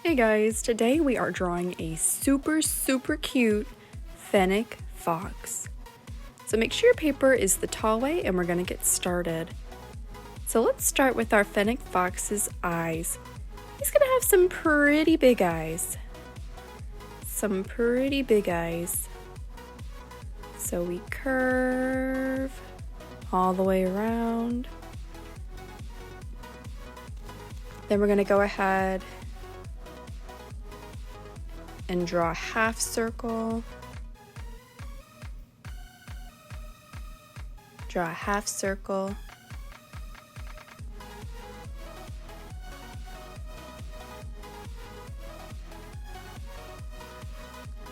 Hey guys, today we are drawing a super cute Fennec Fox. So make sure your paper is the tall way and we're going to get started. So let's start with our Fennec Fox's eyes. He's going to have some pretty big eyes. So we curve all the way around. Then we're going to go ahead and draw a half circle, draw a half circle,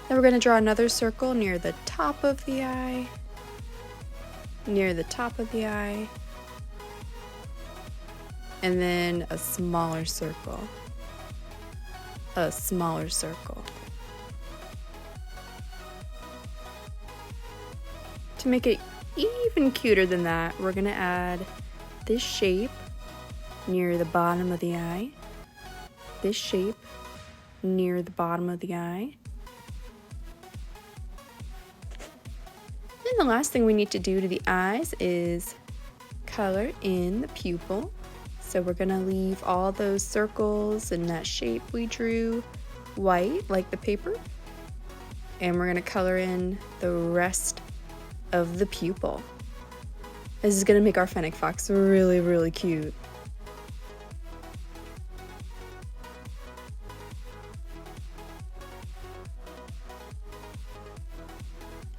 then we're going to draw another circle near the top of the eye, and then a smaller circle. To make it even cuter than that, we're going to add this shape near the bottom of the eye, And the last thing we need to do to the eyes is color in the pupil. So we're going to leave all those circles and that shape we drew white like the paper. And we're going to color in the rest of the pupil. This is going to make our Fennec Fox really cute.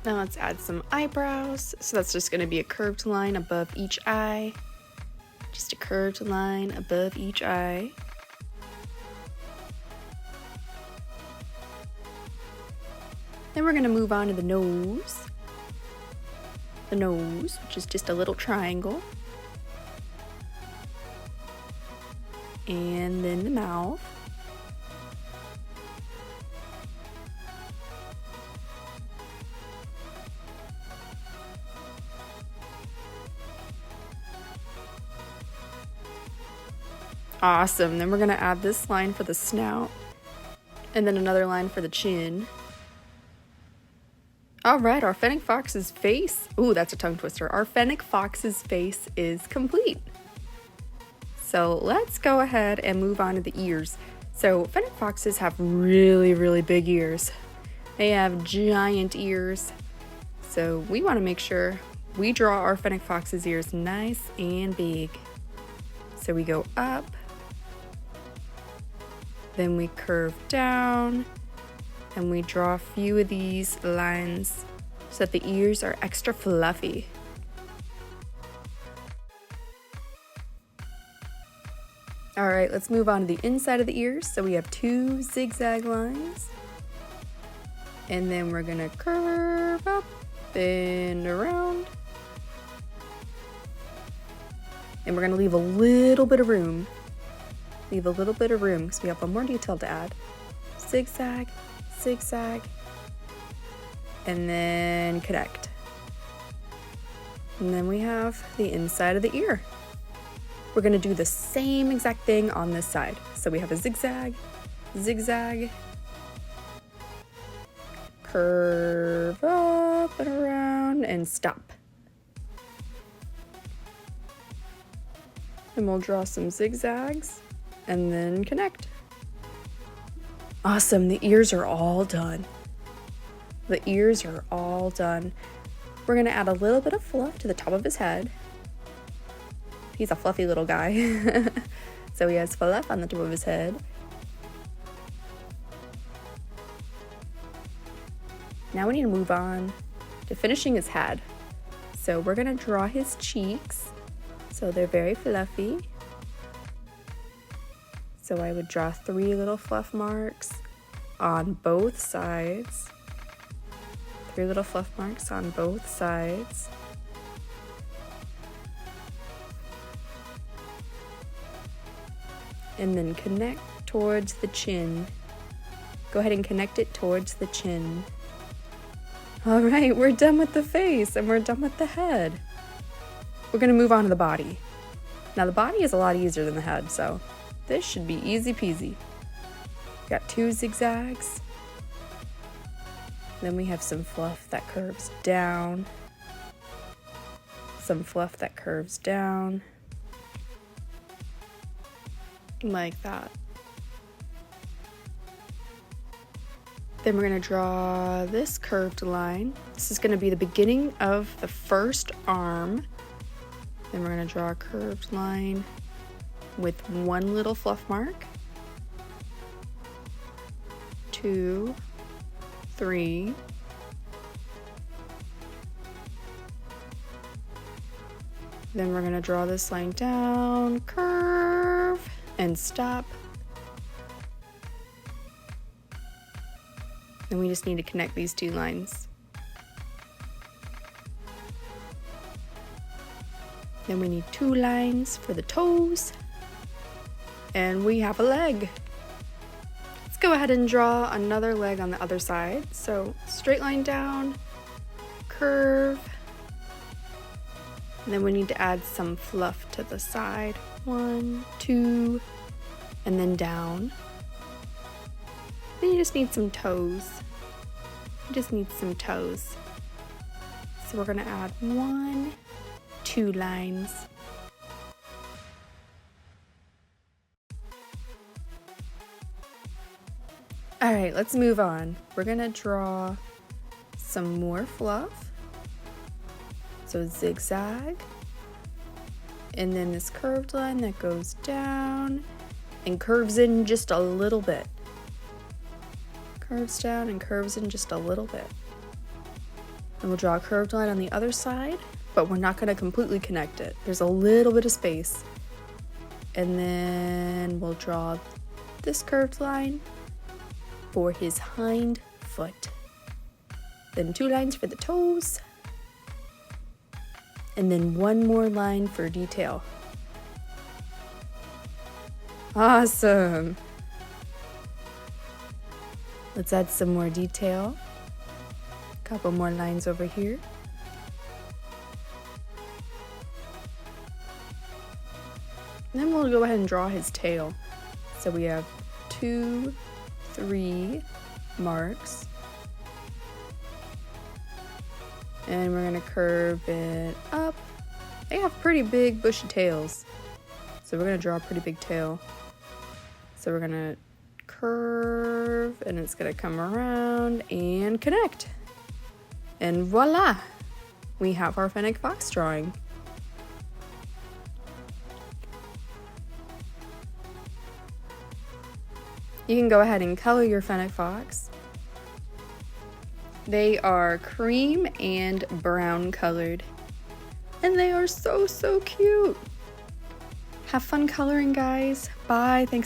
Now let's add some eyebrows. So that's just going to be a curved line above each eye. Just a curved line above each eye. Then we're going to move on to the nose. Which is just a little triangle. And then the mouth. Awesome. Then we're going to add this line for the snout. And then another line for the chin. All right, our Fennec Fox's face. Ooh, that's a tongue twister. Our Fennec Fox's face is complete. So let's go ahead and move on to the ears. So Fennec Foxes have really big ears. They have giant ears. So we want to make sure we draw our Fennec Fox's ears nice and big. So we go up, then we curve down, and we draw a few of these lines so that the ears are extra fluffy. All right, let's move on to the inside of the ears. So we have 2 zigzag lines. And then we're gonna curve up and around. And we're gonna leave a little bit of room. Because we have one more detail to add. Zigzag, and then connect. And then we have the inside of the ear. We're going to do the same exact thing on this side. So we have a zigzag, curve up and around, and stop. And we'll draw some zigzags and then connect. Awesome, the ears are all done. We're gonna add a little bit of fluff to the top of his head. He's a fluffy little guy. So he has fluff on the top of his head. Now we need to move on to finishing his head. So we're gonna draw his cheeks. So they're very fluffy. So I would draw 3 little fluff marks on both sides. And then connect towards the chin. Go ahead and connect it towards the chin. All right, we're done with the face and we're done with the head. We're gonna move on to the body. Now the body is a lot easier than the head, so this should be easy peasy. Got 2 zigzags. Then we have some fluff that curves down. Some fluff that curves down. Like that. Then we're going to draw this curved line. This is going to be the beginning of the first arm. Then we're going to draw a curved line with 1 little fluff mark. 2, 3. Then we're going to draw this line down, curve, and stop. Then we just need to connect these 2 lines. Then we need 2 lines for the toes. And we have a leg. Let's go ahead and draw another leg on the other side. So straight line down, curve. And then we need to add some fluff to the side. 1, 2, and then down. Then you just need some toes. You just need some toes. So we're going to add 1, 2 lines. All right, let's move on. We're going to draw some more fluff. So zigzag. And then this curved line that goes down and curves in just a little bit. Curves down and curves in just a little bit. And we'll draw a curved line on the other side, but we're not going to completely connect it. There's a little bit of space. And then we'll draw this curved line for his hind foot. Then 2 lines for the toes. And then 1 more line for detail. Awesome! Let's add some more detail. A couple more lines over here. And then we'll go ahead and draw his tail. So we have 2, 3 marks. And we're gonna curve it up. They have pretty big bushy tails. So we're gonna draw a pretty big tail. So we're gonna curve and it's gonna come around and connect. And voila! We have our Fennec Fox drawing. You can go ahead and color your Fennec Fox. They are cream and brown colored. And they are so cute. Have fun coloring, guys. Bye. Thanks.